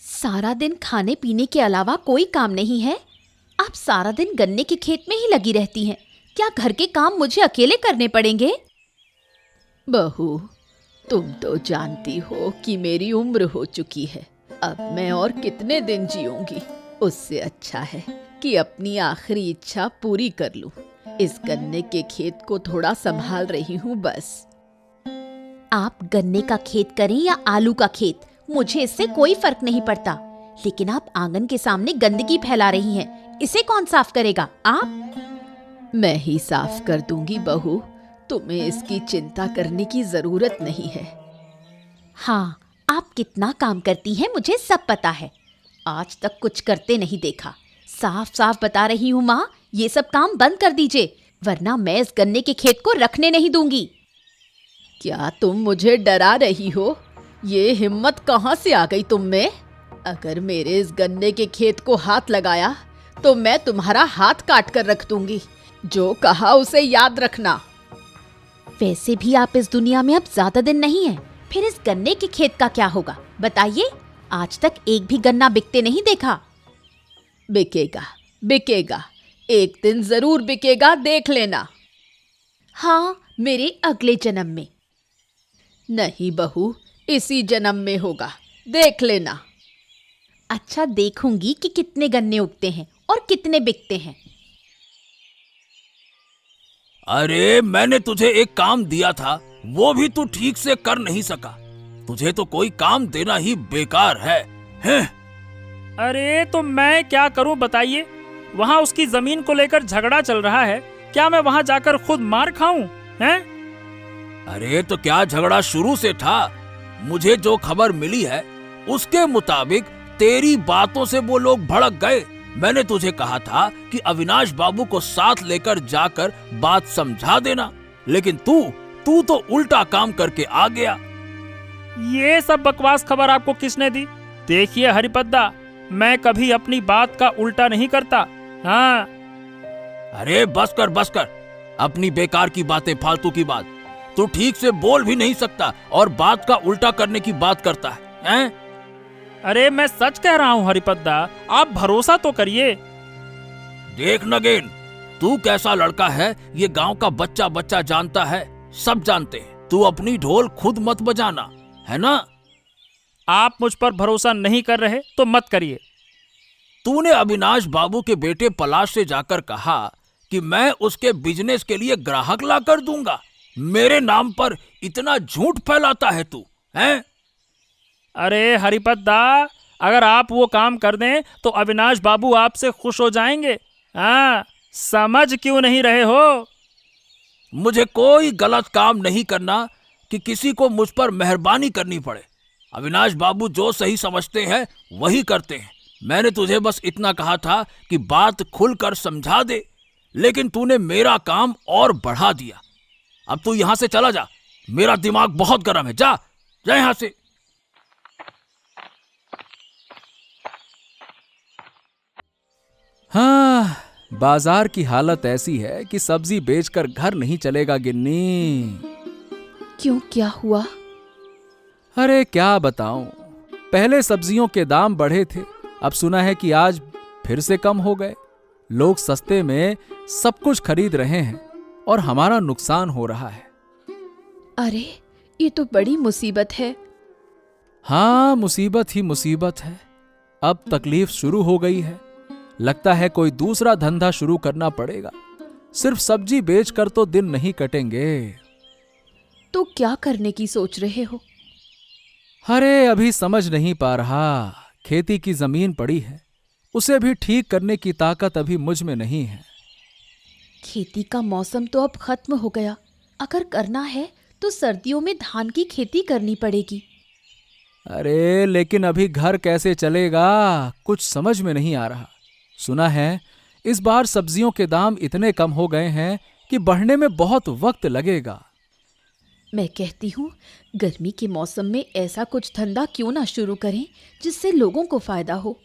सारा दिन खाने पीने के अलावा कोई काम नहीं है। आप सारा दिन गन्ने के खेत में ही लगी रहती हैं। क्या घर के काम मुझे अकेले करने पड़ेंगे? बहू, तुम तो जानती हो कि मेरी उम्र हो चुकी है। अब मैं और कितने दिन जीऊंगी। उससे अच्छा है कि अपनी आखिरी इच्छा पूरी कर लूं। इस गन्ने के खेत को थोड़ा संभाल रही हूँ बस। आप गन्ने का खेत करें या आलू का खेत, मुझे इससे कोई फर्क नहीं पड़ता। लेकिन आप आंगन के सामने गंदगी फैला रही हैं। इसे कौन साफ करेगा? आप? मैं ही साफ कर दूंगी बहू। तुम्हें इसकी चिंता करने की जरूरत नहीं है। हाँ, आप कितना काम करती हैं मुझे सब पता है। आज तक कुछ करते नहीं देखा। साफ साफ बता रही हूँ माँ, ये सब काम बंद कर दीजिए, वरना मैं इस गन्ने के खेत को रखने नहीं दूंगी। क्या तुम मुझे डरा रही हो? ये हिम्मत कहाँ से आ गई तुम में? अगर मेरे इस गन्ने के खेत को हाथ लगाया तो मैं तुम्हारा हाथ काट कर रख दूंगी। जो कहा उसे याद रखना। वैसे भी आप इस दुनिया में अब ज्यादा दिन नहीं हैं। फिर इस गन्ने के खेत का क्या होगा बताइए? आज तक एक भी गन्ना बिकते नहीं देखा। बिकेगा, बिकेगा, एक दिन जरूर बिकेगा, देख लेना। हाँ, मेरे अगले जन्म में। नहीं बहू, इसी जन्म में होगा, देख लेना। अच्छा, देखूंगी कि कितने गन्ने उगते हैं और कितने बिकते हैं। अरे, मैंने तुझे एक काम दिया था, वो भी तू ठीक से कर नहीं सका। तुझे तो कोई काम देना ही बेकार है, हैं? अरे तो मैं क्या करूं बताइए? वहाँ उसकी जमीन को लेकर झगड़ा चल रहा है। क्या मैं वहाँ जाकर खुद मार खाऊं? हैं? अरे तो क्या झगड़ा शुरू से था? मुझे जो खबर मिली है उसके मुताबिक तेरी बातों से वो लोग भड़क गए। मैंने तुझे कहा था कि अविनाश बाबू को साथ लेकर जाकर बात समझा देना, लेकिन तू तो उल्टा काम करके आ गया। ये सब बकवास खबर आपको किसने दी? देखिए हरिपद्दा, मैं कभी अपनी बात का उल्टा नहीं करता। हाँ। अरे बस कर, अपनी बेकार की बातें, फालतू की बात। तू ठीक से बोल भी नहीं सकता और बात का उल्टा करने की बात करता है, हैं? अरे मैं सच कह रहा हूँ हरिपद्दा, आप भरोसा तो करिए। देख नगेन, तू कैसा लड़का है ये गांव का बच्चा बच्चा जानता है, सब जानते हैं। तू अपनी ढोल खुद मत बजाना, है ना? आप मुझ पर भरोसा नहीं कर रहे तो मत करिए। तूने अविनाश बाबू के बेटे पलाश से जाकर कहा कि मैं उसके बिजनेस के लिए ग्राहक ला कर दूंगा। मेरे नाम पर इतना झूठ फैलाता है तू, हैं? अरे हरिपद्दा, अगर आप वो काम कर दें तो अविनाश बाबू आपसे खुश हो जाएंगे। हाँ, समझ क्यों नहीं रहे हो? मुझे कोई गलत काम नहीं करना कि किसी को मुझ पर मेहरबानी करनी पड़े। अविनाश बाबू जो सही समझते हैं वही करते हैं। मैंने तुझे बस इतना कहा था कि बात खुलकर समझा दे, लेकिन तूने मेरा काम और बढ़ा दिया। अब तू यहां से चला जा, मेरा दिमाग बहुत गर्म है। जा यहां से। हाँ, बाजार की हालत ऐसी है कि सब्जी बेचकर घर नहीं चलेगा गिन्नी। क्यों, क्या हुआ? अरे क्या बताऊं, पहले सब्जियों के दाम बढ़े थे, अब सुना है कि आज फिर से कम हो गए। लोग सस्ते में सब कुछ खरीद रहे हैं और हमारा नुकसान हो रहा है। अरे, ये तो बड़ी मुसीबत है। हाँ, मुसीबत ही मुसीबत है। अब तकलीफ शुरू हो गई है। लगता है कोई दूसरा धंधा शुरू करना पड़ेगा। सिर्फ सब्जी बेचकर तो दिन नहीं कटेंगे। तो क्या करने की सोच रहे हो? अरे अभी समझ नहीं पा रहा। खेती की जमीन पड़ी है, उसे भी ठीक करने की ताकत अभी मुझ में नहीं है। खेती का मौसम तो अब खत्म हो गया। अगर करना है तो सर्दियों में धान की खेती करनी पड़ेगी। अरे लेकिन अभी घर कैसे चलेगा, कुछ समझ में नहीं आ रहा। सुना है इस बार सब्जियों के दाम इतने कम हो गए हैं कि बढ़ने में बहुत वक्त लगेगा। मैं कहती हूँ गर्मी के मौसम में ऐसा कुछ धंधा क्यों ना शुरू करें जिससे लोगों को फायदा हो।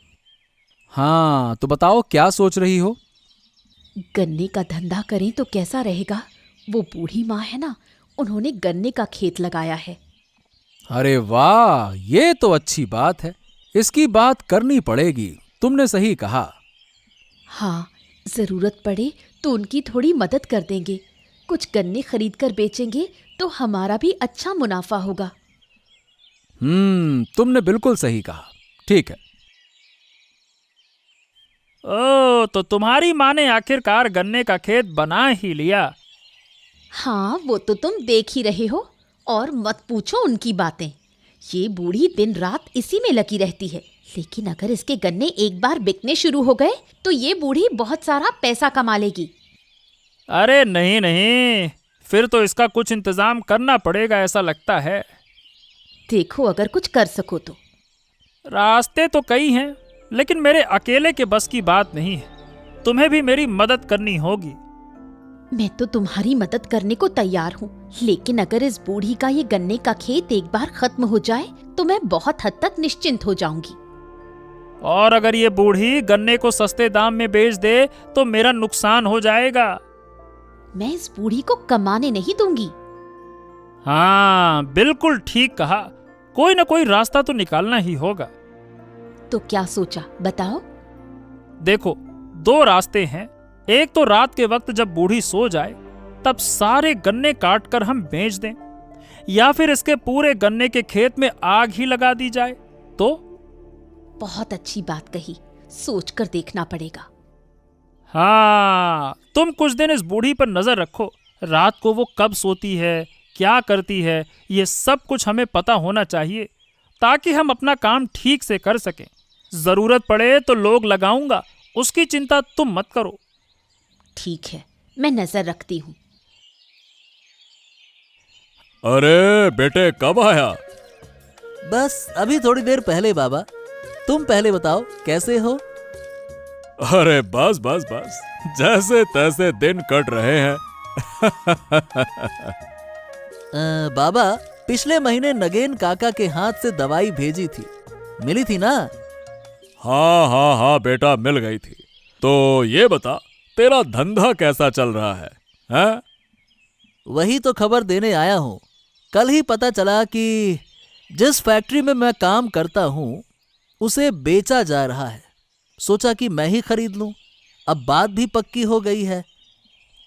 हाँ, तो बताओ क्या सोच रही हो? गन्ने का धंधा करें तो कैसा रहेगा? वो बूढ़ी माँ है ना, उन्होंने गन्ने का खेत लगाया है। अरे वाह, ये तो अच्छी बात है। इसकी बात करनी पड़ेगी, तुमने सही कहा। हाँ, जरूरत पड़े तो उनकी थोड़ी मदद कर देंगे। कुछ गन्ने खरीद कर बेचेंगे तो हमारा भी अच्छा मुनाफा होगा। तुमने बिल्कुल सही कहा। ठीक है। ओ, तो तुम्हारी माँ ने आखिरकार गन्ने का खेत बना ही लिया। हाँ, वो तो तुम देख ही रहे हो, और मत पूछो उनकी बातें। ये बूढ़ी दिन रात इसी में लगी रहती है, लेकिन अगर इसके गन्ने एक बार बिकने शुरू हो गए तो ये बूढ़ी बहुत सारा पैसा कमा लेगी। अरे नहीं नहीं, फिर तो इसका कुछ इंतजाम करना पड़ेगा ऐसा लगता है। देखो, अगर कुछ कर सको तो। रास्ते तो कई हैं, लेकिन मेरे अकेले के बस की बात नहीं है। तुम्हें भी मेरी मदद करनी होगी। मैं तो तुम्हारी मदद करने को तैयार हूँ, लेकिन अगर इस बूढ़ी का ये गन्ने का खेत एक बार खत्म हो जाए तो मैं बहुत हद तक निश्चिंत हो जाऊंगी। और अगर ये बूढ़ी गन्ने को सस्ते दाम में बेच दे तो मेरा नुकसान हो जाएगा। मैं इस बूढ़ी को कमाने नहीं दूंगी। हाँ, बिल्कुल ठीक कहा। कोई ना कोई रास्ता तो निकालना ही होगा। तो क्या सोचा, बताओ। देखो, दो रास्ते हैं। एक तो रात के वक्त जब बूढ़ी सो जाए तब सारे गन्ने काट कर हम बेच दें, या फिर इसके पूरे गन्ने के खेत में आग ही लगा दी जाए तो। बहुत अच्छी बात कही, सोच कर देखना पड़ेगा। हाँ, तुम कुछ दिन इस बूढ़ी पर नजर रखो। रात को वो कब सोती है, क्या करती है, ये सब कुछ हमें पता होना चाहिए, ताकि हम अपना काम ठीक से कर सकें। जरूरत पड़े तो लोग लगाऊंगा, उसकी चिंता तुम मत करो। ठीक है, मैं नजर रखती हूँ। अरे बेटे, कब आया? बस अभी थोड़ी देर पहले बाबा। तुम पहले बताओ, कैसे हो? अरे बस बस बस, जैसे तैसे दिन कट रहे हैं। बाबा, पिछले महीने नगेन काका के हाथ से दवाई भेजी थी, मिली थी ना? हाँ हाँ हाँ बेटा, मिल गई थी। तो ये बता, तेरा धंधा कैसा चल रहा है, हैं? वही तो खबर देने आया हूँ। कल ही पता चला कि जिस फैक्ट्री में मैं काम करता हूँ उसे बेचा जा रहा है। सोचा कि मैं ही खरीद लूं। अब बात भी पक्की हो गई है।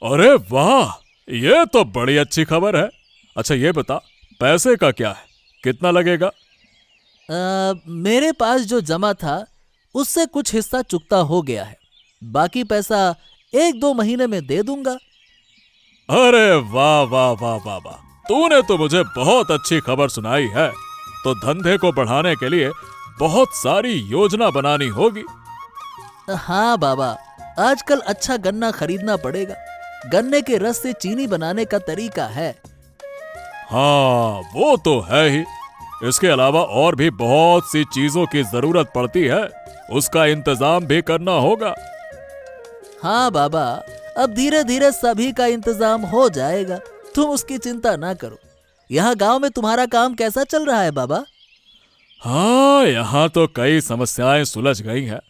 अरे वाह, ये तो बड़ी अच्छी खबर है। अच्छा ये बता, पैसे का क्या है, कितना लगेगा? मेरे पास जो जमा था उससे कुछ हिस्सा चुकता हो गया है। बाकी पैसा 1-2 महीने में दे दूंगा। अरे वाह वाह वाह वाह वाह, तूने तो मुझे बहुत अच्छी खबर सुनाई है। तो धंधे को बढ़ाने के लिए बहुत सारी योजना बनानी होगी। हाँ बाबा, आजकल अच्छा गन्ना खरीदना पड़ेगा। गन्ने के रस से चीनी बनाने का तरीका है। हाँ, वो तो है ही। इसके अलावा और भी बहुत सी चीजों की जरूरत पड़ती है, उसका इंतजाम भी करना होगा। हाँ बाबा, अब धीरे धीरे सभी का इंतजाम हो जाएगा, तुम उसकी चिंता ना करो। यहाँ गांव में तुम्हारा काम कैसा चल रहा है बाबा? हाँ, यहाँ तो कई समस्याएं सुलझ गई हैं,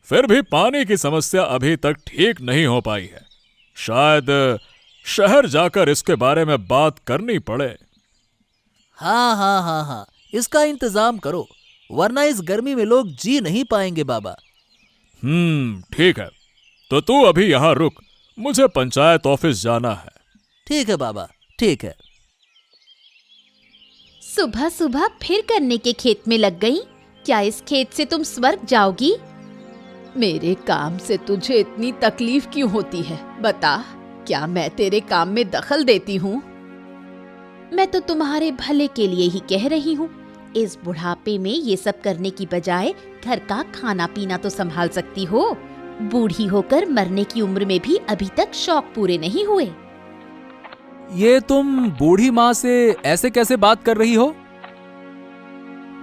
फिर भी पानी की समस्या अभी तक ठीक नहीं हो पाई है। शायद शहर जाकर इसके बारे में बात करनी पड़े। हाँ हाँ हाँ हाँ, इसका इंतजाम करो, वरना इस गर्मी में लोग जी नहीं पाएंगे बाबा। ठीक है। तो तू अभी यहाँ रुक, मुझे पंचायत ऑफिस जाना है। ठीक है बाबा, ठीक है। सुबह सुबह फिर गन्ने के खेत में लग गई। क्या इस खेत से तुम स्वर्ग जाओगी? मेरे काम से तुझे इतनी तकलीफ क्यों होती है? बता, क्या मैं तेरे काम में दखल देती हूँ? मैं तो तुम्हारे भले के लिए ही कह रही हूँ। इस बुढ़ापे में ये सब करने की बजाय घर का खाना पीना तो संभाल सकती हो। बूढ़ी होकर मरने की उम्र में भी अभी तक शौक पूरे नहीं हुए। ये तुम बूढ़ी माँ से ऐसे कैसे बात कर रही हो?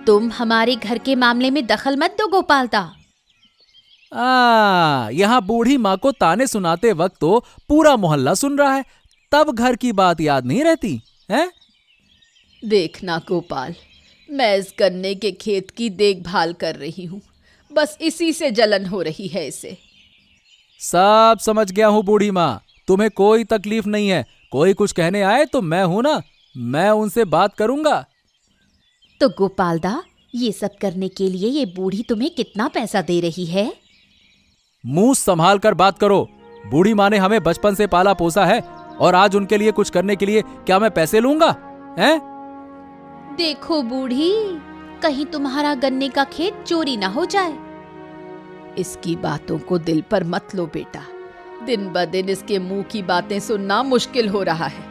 तुम हमारे घर के मामले में दखल मत दो गोपालदा। यहाँ बूढ़ी माँ को ताने सुनाते वक्त तो पूरा मोहल्ला सुन रहा है, तब घर की बात याद नहीं रहती है? देखना गोपाल, मैं इस गन्ने के खेत की देखभाल कर रही हूँ, बस इसी से जलन हो रही है इसे। सब समझ गया हूँ बूढ़ी माँ, तुम्हें कोई तकलीफ नहीं है। कोई कुछ कहने आए तो मैं हूं ना, मैं उनसे बात करूंगा। तो गोपालदा, ये सब करने के लिए ये बूढ़ी तुम्हें कितना पैसा दे रही है? मुंह संभाल कर बात करो। बूढ़ी माँ ने हमें बचपन से पाला पोसा है और आज उनके लिए कुछ करने के लिए क्या मैं पैसे लूंगा? हैं? देखो बूढ़ी, कहीं तुम्हारा गन्ने का खेत चोरी ना हो जाए। इसकी बातों को दिल पर मत लो बेटा। दिन ब दिन इसके मुंह की बातें सुनना मुश्किल हो रहा है।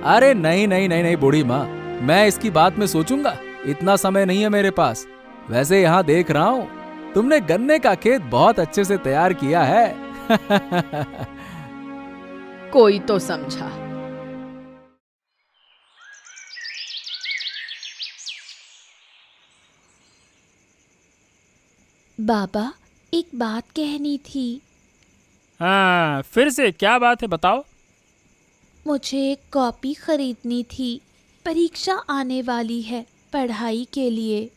अरे नहीं नहीं नहीं नहीं बूढ़ी माँ, मैं इसकी बात में सोचूंगा। इतना समय नहीं है मेरे पास। वैसे यहाँ देख रहा हूँ तुमने गन्ने का खेत बहुत अच्छे से तैयार किया है। कोई तो समझा। बाबा, एक बात कहनी थी। हाँ, फिर से क्या बात है, बताओ। मुझे एक कॉपी खरीदनी थी। परीक्षा आने वाली है, पढ़ाई के लिए।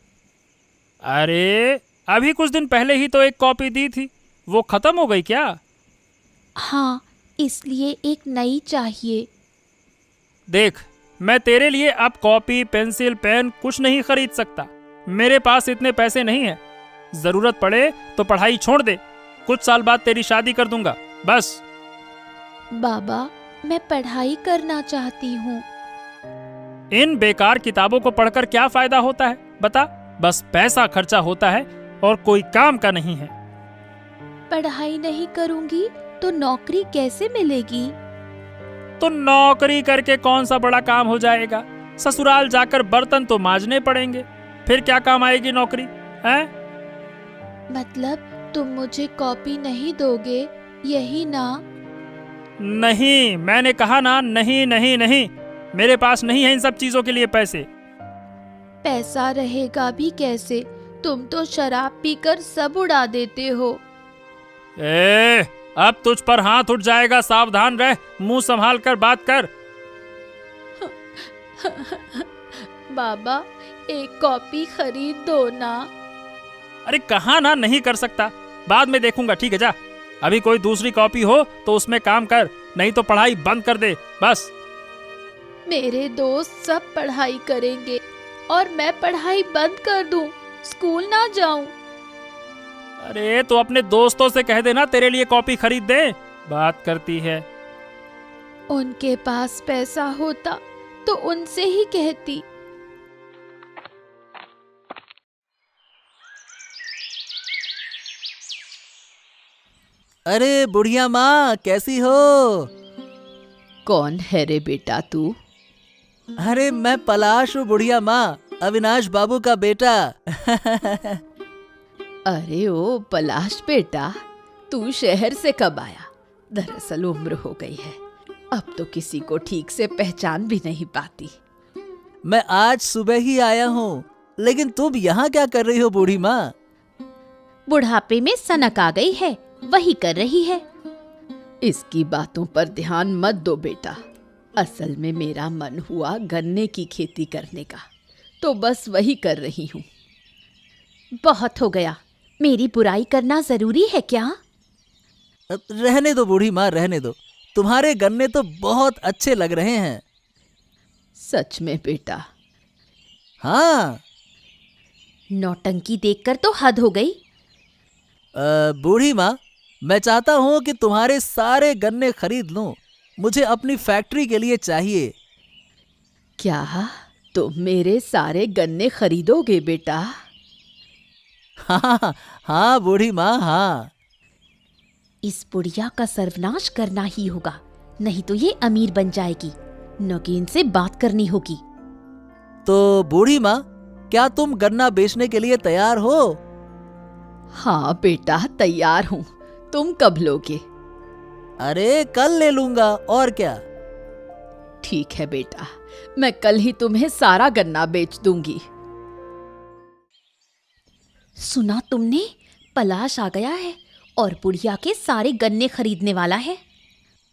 अरे अभी कुछ दिन पहले ही तो एक कॉपी दी थी, वो खत्म हो गई क्या? हाँ, इसलिए एक नई चाहिए। देख, मैं तेरे लिए अब कॉपी, पेंसिल, पेन कुछ नहीं खरीद सकता। मेरे पास इतने पैसे नहीं हैं। जरूरत पड़े तो पढ़ाई छोड़ दे। कुछ साल बाद तेरी शादी कर दूंगा, बस। बाबा, मैं पढ़ाई करना चाहती हूँ। इन बेकार किताबों को पढ़कर क्या फायदा होता है, बता? बस पैसा खर्चा होता है और कोई काम का नहीं है। पढ़ाई नहीं करूँगी तो नौकरी कैसे मिलेगी? तो नौकरी करके कौन सा बड़ा काम हो जाएगा? ससुराल जाकर बर्तन तो मांजने पड़ेंगे, फिर क्या काम आएगी नौकरी, हैं? मतलब तुम मुझे कॉपी नहीं दोगे, यही ना? नहीं, मैंने कहा ना, नहीं नहीं नहीं। मेरे पास नहीं है इन सब चीजों के लिए पैसे। पैसा रहेगा भी कैसे? तुम तो शराब पीकर सब उड़ा देते हो। अब तुझ पर हाथ उठ जाएगा, सावधान रह। मुंह संभाल कर बात कर। बाबा, एक कॉपी खरीद दो ना। अरे कहा ना नहीं कर सकता, बाद में देखूंगा, ठीक है? जा, अभी कोई दूसरी कॉपी हो तो उसमें काम कर, नहीं तो पढ़ाई बंद कर दे, बस। मेरे दोस्त सब पढ़ाई करेंगे और मैं पढ़ाई बंद कर दूं, स्कूल ना जाऊं। अरे तो अपने दोस्तों से कह देना तेरे लिए कॉपी खरीद दे, बात करती है। उनके पास पैसा होता तो उनसे ही कहती। अरे बुढ़िया माँ, कैसी हो? कौन है रे बेटा तू? अरे मैं पलाश हूँ बुढ़िया माँ, अविनाश बाबू का बेटा। अरे ओ पलाश बेटा, तू शहर से कब आया? दरअसल उम्र हो गई है, अब तो किसी को ठीक से पहचान भी नहीं पाती। मैं आज सुबह ही आया हूँ, लेकिन तुम यहाँ क्या कर रही हो बूढ़ी माँ? बुढ़ापे में सनक आ गई है, वही कर रही है। इसकी बातों पर ध्यान मत दो बेटा। असल में मेरा मन हुआ गन्ने की खेती करने का, तो बस वही कर रही हूँ। बहुत हो गया, मेरी बुराई करना जरूरी है क्या? रहने दो बूढ़ी माँ, रहने दो। तुम्हारे गन्ने तो बहुत अच्छे लग रहे हैं। सच में बेटा? हाँ। नौटंकी देखकर तो हद हो गई। बूढ़ी माँ, मैं चाहता हूँ कि तुम्हारे सारे गन्ने खरीद लूं। मुझे अपनी फैक्ट्री के लिए चाहिए। क्या तुम मेरे सारे गन्ने खरीदोगे बेटा? हाँ हाँ बूढ़ी माँ, हाँ। इस बुढ़िया का सर्वनाश करना ही होगा, नहीं तो ये अमीर बन जाएगी। नगीन से बात करनी होगी। तो बूढ़ी माँ, क्या तुम गन्ना बेचने के लिए तैयार हो? हाँ बेटा, तैयार हूँ। तुम कब लोगे? अरे कल ले लूंगा, और क्या। ठीक है बेटा, मैं कल ही तुम्हें सारा गन्ना बेच दूंगी। सुना तुमने? पलाश आ गया है और बुढ़िया के सारे गन्ने खरीदने वाला है।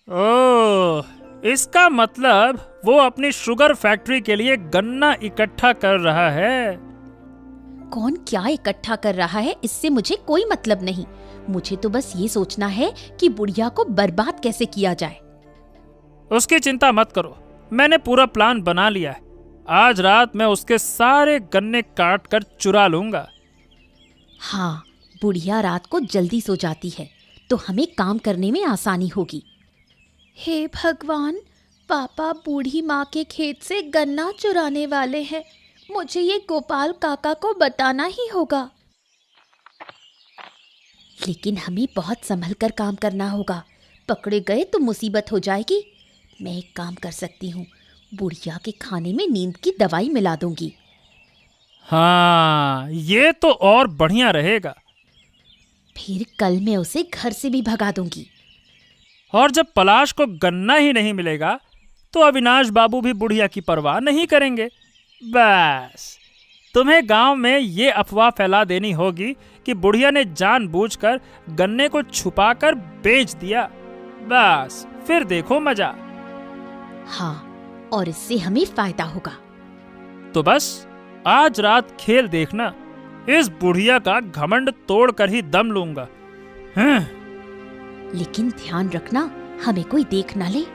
ओह, इसका मतलब वो अपनी शुगर फैक्ट्री के लिए गन्ना इकट्ठा कर रहा है। कौन क्या इकट्ठा कर रहा है, इससे मुझे कोई मतलब नहीं। मुझे तो बस ये सोचना है कि बुढ़िया को बर्बाद कैसे किया जाए। उसकी चिंता मत करो, मैंने पूरा प्लान बना लिया है। आज रात मैं उसके सारे गन्ने काट कर चुरा लूंगा। हाँ, बुढ़िया रात को जल्दी सो जाती है तो हमें काम करने में आसानी होगी। हे भगवान, पापा बूढ़ी माँ के खेत से गन्ना चुराने वाले हैं। मुझे ये गोपाल काका को बताना ही होगा। लेकिन हमें बहुत संभल कर काम करना होगा, पकड़े गए तो मुसीबत हो जाएगी। मैं एक काम कर सकती हूँ, बुढ़िया के खाने में नींद की दवाई मिला दूंगी। हाँ, ये तो और बढ़िया रहेगा। फिर कल मैं उसे घर से भी भगा दूंगी। और जब पलाश को गन्ना ही नहीं मिलेगा तो अविनाश बाबू भी बुढ़िया की परवाह नहीं करेंगे। बस तुम्हें गांव में ये अफवाह फैला देनी होगी कि बुढ़िया ने जानबूझकर गन्ने को छुपाकर बेच दिया। बस फिर देखो मजा। हाँ, और इससे हमें फायदा होगा। तो बस आज रात खेल देखना, इस बुढ़िया का घमंड तोड़ कर ही दम लूंगा। लेकिन ध्यान रखना, हमें कोई देख ना ले।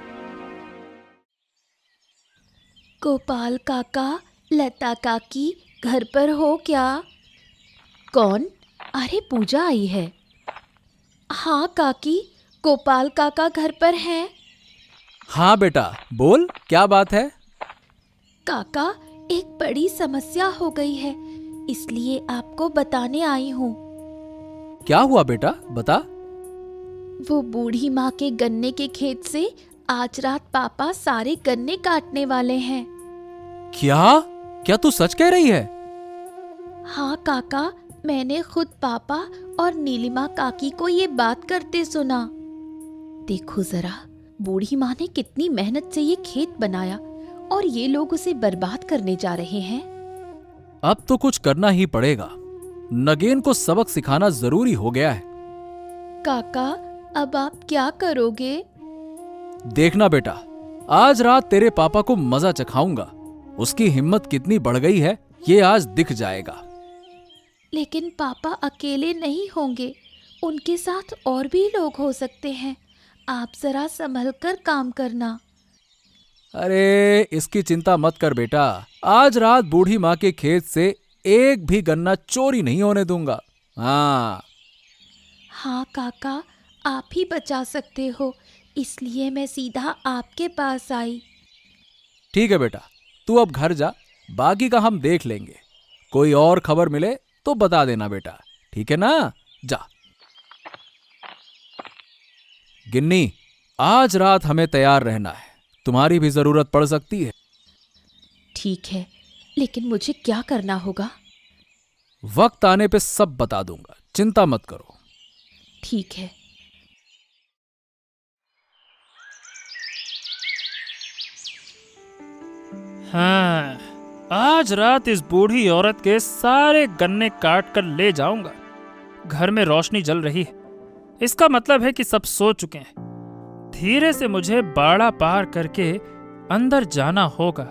गोपाल काका, लता काकी घर पर हो क्या? कौन? अरे पूजा आई है। हाँ काकी, गोपाल काका घर पर हैं। हाँ बेटा, बोल क्या बात है। काका, एक बड़ी समस्या हो गई है, इसलिए आपको बताने आई हूँ। क्या हुआ बेटा, बता। वो बूढ़ी माँ के गन्ने के खेत से आज रात पापा सारे गन्ने काटने वाले हैं। क्या क्या तू सच कह रही है? हाँ काका, मैंने खुद पापा और नीलिमा काकी को ये बात करते सुना। देखो जरा, बूढ़ी माँ ने कितनी मेहनत से ये खेत बनाया और ये लोग उसे बर्बाद करने जा रहे हैं। अब तो कुछ करना ही पड़ेगा। नगेन को सबक सिखाना जरूरी हो गया है। काका, अब आप क्या करोगे? देखना बेटा, आज रात तेरे पापा को मजा चखाऊंगा। उसकी हिम्मत कितनी बढ़ गई है ये आज दिख जाएगा। लेकिन पापा अकेले नहीं होंगे, उनके साथ और भी लोग हो सकते हैं। आप जरा संभल कर काम करना। अरे इसकी चिंता मत कर बेटा, आज रात बूढ़ी माँ के खेत से एक भी गन्ना चोरी नहीं होने दूंगा। हाँ हाँ काका, आप ही बचा सकते हो, इसलिए मैं सीधा आपके पास आई। ठीक है बेटा, तू अब घर जा, बाकी का हम देख लेंगे। कोई और खबर मिले तो बता देना बेटा, ठीक है ना? जा। गिन्नी, आज रात हमें तैयार रहना है, तुम्हारी भी जरूरत पड़ सकती है। ठीक है, लेकिन मुझे क्या करना होगा? वक्त आने पे सब बता दूंगा, चिंता मत करो। ठीक है। हाँ, आज रात इस बूढ़ी औरत के सारे गन्ने काट कर ले जाऊंगा। घर में रोशनी जल रही है, इसका मतलब है कि सब सो चुके हैं। धीरे से मुझे बाड़ा पार करके अंदर जाना होगा।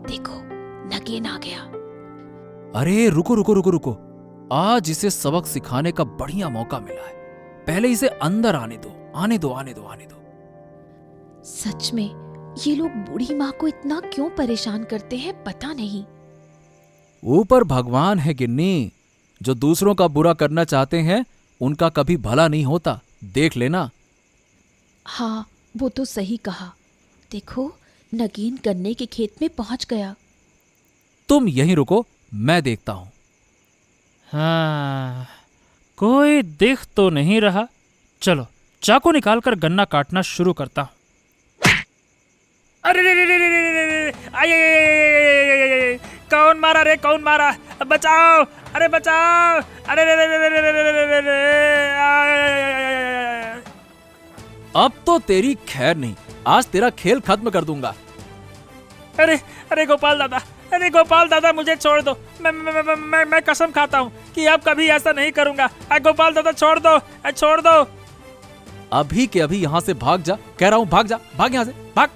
देखो, नगेन आ गया। अरे रुको रुको रुको रुको, आज इसे सबक सिखाने का बढ़िया मौका मिला है। पहले इसे अंदर आने दो, आने दो, आने दो, आने दो। सच में ये लोग बूढ़ी माँ को इतना क्यों परेशान करते हैं, पता नहीं। ऊपर भगवान है गिन्नी, जो दूसरों का बुरा करना चाहते हैं उनका कभी भला नहीं होता, देख लेना। हाँ, वो तो सही कहा। देखो, नगीन गन्ने के खेत में पहुंच गया। तुम यहीं रुको, मैं देखता हूं। हाँ, कोई दिख तो नहीं रहा। चलो चाकू निकालकर गन्ना काटना शुरू करता हूं। अरे रे रे रे रे रे रे, आय, आय, आय, आय, आय, आय, कौन मारा रे, कौन मारा? बचाओ, अरे बचाओ, अरे रे रे रे रे रे रे रे रे रे, आय, आय, आय, आय, आय। अब तो तेरी खैर नहीं, आज तेरा खेल खत्म कर दूंगा। अरे अरे गोपाल दादा, अरे गोपाल दादा, मुझे छोड़ दो। मैं कसम खाता हूँ कि अब कभी ऐसा नहीं करूंगा। गोपाल दादा छोड़ दो, छोड़ दो। अभी के अभी यहां से भाग जा, कह रहा हूं भाग जा, भाग यहां से, भाग।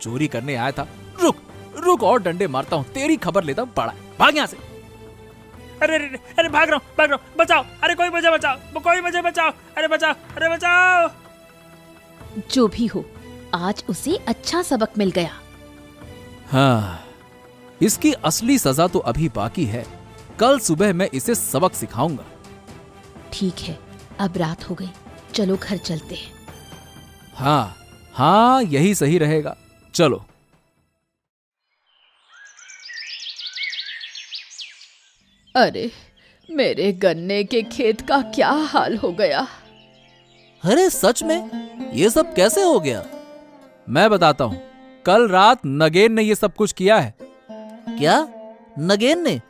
चोरी करने आया था, रुक रुक और डंडे मारता हूं, तेरी खबर लेता हूं, पड़ा, भाग यहां से। अरे अरे अरे, भाग रहा हूं, बचाओ, अरे कोई मुझे बचाओ, कोई मुझे बचाओ, अरे बचाओ, अरे बचाओ। जो भी हो, आज उसे अच्छा सबक मिल गया। हाँ, इसकी असली सजा तो अभी बाकी है। कल सुबह मैं इसे सबक सिखाऊंगा। ठीक है, अब रात हो गई, चलो घर चलते हैं। हाँ हाँ, यही सही रहेगा, चलो। अरे, मेरे गन्ने के खेत का क्या हाल हो गया। अरे सच में ये सब कैसे हो गया? मैं बताता हूं, कल रात नगेन ने ये सब कुछ किया है। क्या? नगेन ने?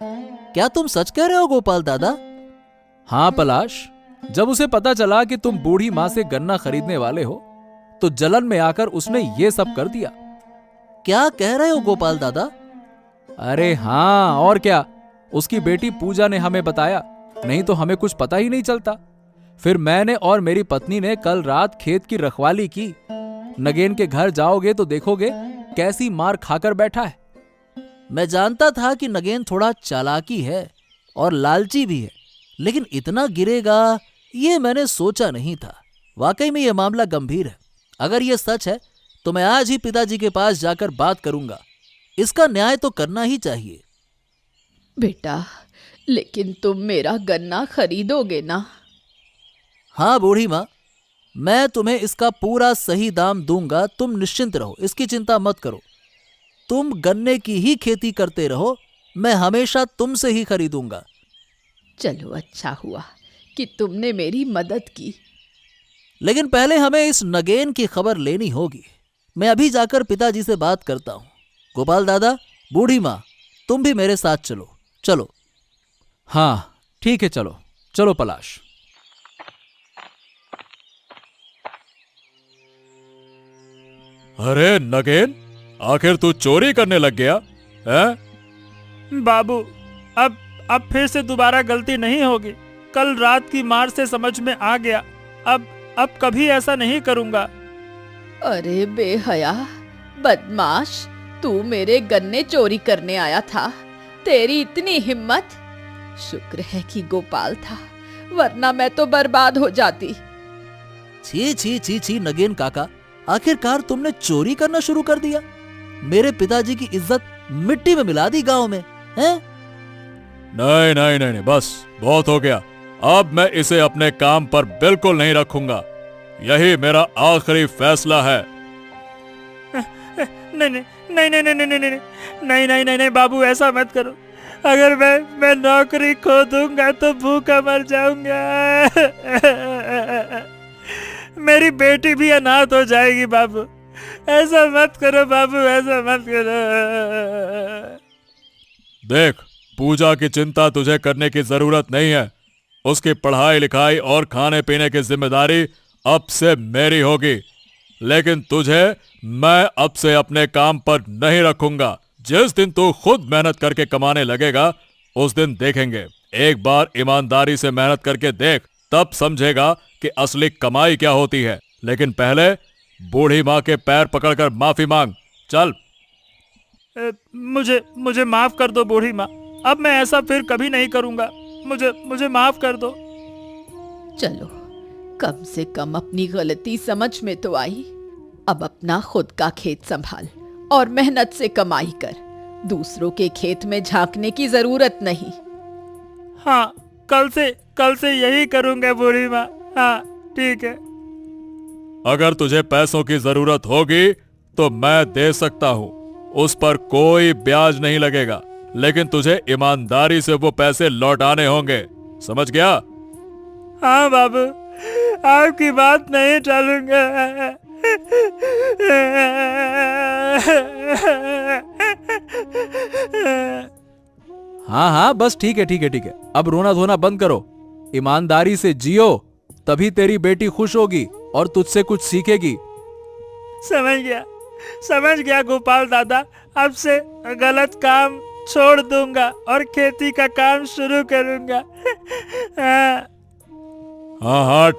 क्या तुम सच कह रहे हो गोपाल दादा? हाँ पलाश, जब उसे पता चला कि तुम बूढ़ी माँ से गन्ना खरीदने वाले हो तो जलन में आकर उसने ये सब कर दिया। क्या कह रहे हो गोपाल दादा? अरे हाँ, और क्या, उसकी बेटी पूजा ने हमें बताया, नहीं तो हमें कुछ पता ही नहीं चलता। फिर मैंने और मेरी पत्नी ने कल रात खेत की रखवाली की। नगेन के घर जाओगे तो देखोगे कैसी मार खाकर बैठा है। मैं जानता था कि नगेन थोड़ा चालाकी है और लालची भी है, लेकिन इतना गिरेगा ये मैंने सोचा नहीं था। वाकई में यह मामला गंभीर है। अगर यह सच है तो मैं आज ही पिताजी के पास जाकर बात करूंगा। इसका न्याय तो करना ही चाहिए। बेटा, लेकिन तुम मेरा गन्ना खरीदोगे ना? हाँ बूढ़ी माँ, मैं तुम्हें इसका पूरा सही दाम दूंगा। तुम निश्चिंत रहो, इसकी चिंता मत करो। तुम गन्ने की ही खेती करते रहो, मैं हमेशा तुमसे ही खरीदूंगा। चलो, अच्छा हुआ कि तुमने मेरी मदद की। लेकिन पहले हमें इस नगेन की खबर लेनी होगी। मैं अभी जाकर पिताजी से बात करता हूं। गोपाल दादा, बूढ़ी माँ, तुम भी मेरे साथ चलो। चलो। हाँ ठीक है, चलो चलो पलाश। अरे नगेन, आखिर तू चोरी करने लग गया हैं? बाबू, अब फिर से दोबारा गलती नहीं होगी। कल रात की मार से समझ में आ गया। अब कभी ऐसा नहीं करूंगा। अरे बेहया, बदमाश, तू मेरे गन्ने चोरी करने आया था? तेरी इतनी हिम्मत! शुक्र है कि गोपाल था, वरना मैं तो बर्बाद हो जाती। छी छी छी छी नगेन काका, आखिरकार तुमने चोरी करना शुरू कर दिया। मेरे पिताजी की इज्जत मिट्टी में मिला दी गांव में, हैं? नहीं नहीं नहीं नहीं, बस बहुत हो गया। अब मैं इसे अपने काम पर बिल्कुल नहीं रखूंगा। यही मेरा आखिरी फैसला है। नहीं नहीं नहीं नहीं नहीं नहीं नहीं नहीं नहीं नहीं नहीं बाबू, ऐसा मत करो। अगर मैं नौकरी खो दूंगा तो भूखा मर जाऊंगा। मेरी बेटी भी अनाथ हो जाएगी बाबू। ऐसा मत करो बाबू, ऐसा मत करो। देख, पूजा की चिंता तुझे करने की जरूरत नहीं है। उसकी पढ़ाई लिखाई और खाने पीने की जिम्मेदारी अब से मेरी होगी। लेकिन तुझे मैं अब से अपने काम पर नहीं रखूंगा। जिस दिन तू खुद मेहनत करके कमाने लगेगा उस दिन देखेंगे। एक बार ईमानदारी से मेहनत करके देख, तब समझेगा कि असली कमाई क्या होती है। लेकिन पहले बूढ़ी माँ के पैर पकड़कर माफी मांग। चल। मुझे माफ कर दो बूढ़ी माँ। अब मैं ऐसा फिर कभी नहीं करूंगा। मुझे माफ कर दो। चलो, कम से कम अपनी गलती समझ में तो आई। अब अपना खुद का खेत संभाल और मेहनत से कमाई कर। दूसरों के खेत में झांकने की जरूरत नहीं। हाँ, कल से यही करूंगा बूढ़ी माँ। हाँ ठीक है। अगर तुझे पैसों की जरूरत होगी तो मैं दे सकता हूं। उस पर कोई ब्याज नहीं लगेगा, लेकिन तुझे ईमानदारी से वो पैसे लौटाने होंगे। समझ गया? हाँ बाबू, आपकी बात नहीं टालूंगा। हाँ हाँ, बस ठीक है ठीक है ठीक है। अब रोना धोना बंद करो। ईमानदारी से जियो, तभी तेरी बेटी खुश होगी और तुझसे कुछ सीखेगी। समझ गया गोपाल दादा। अब से गलत काम छोड़ दूंगा और खेती का काम शुरू करूंगा। हाँ हाँ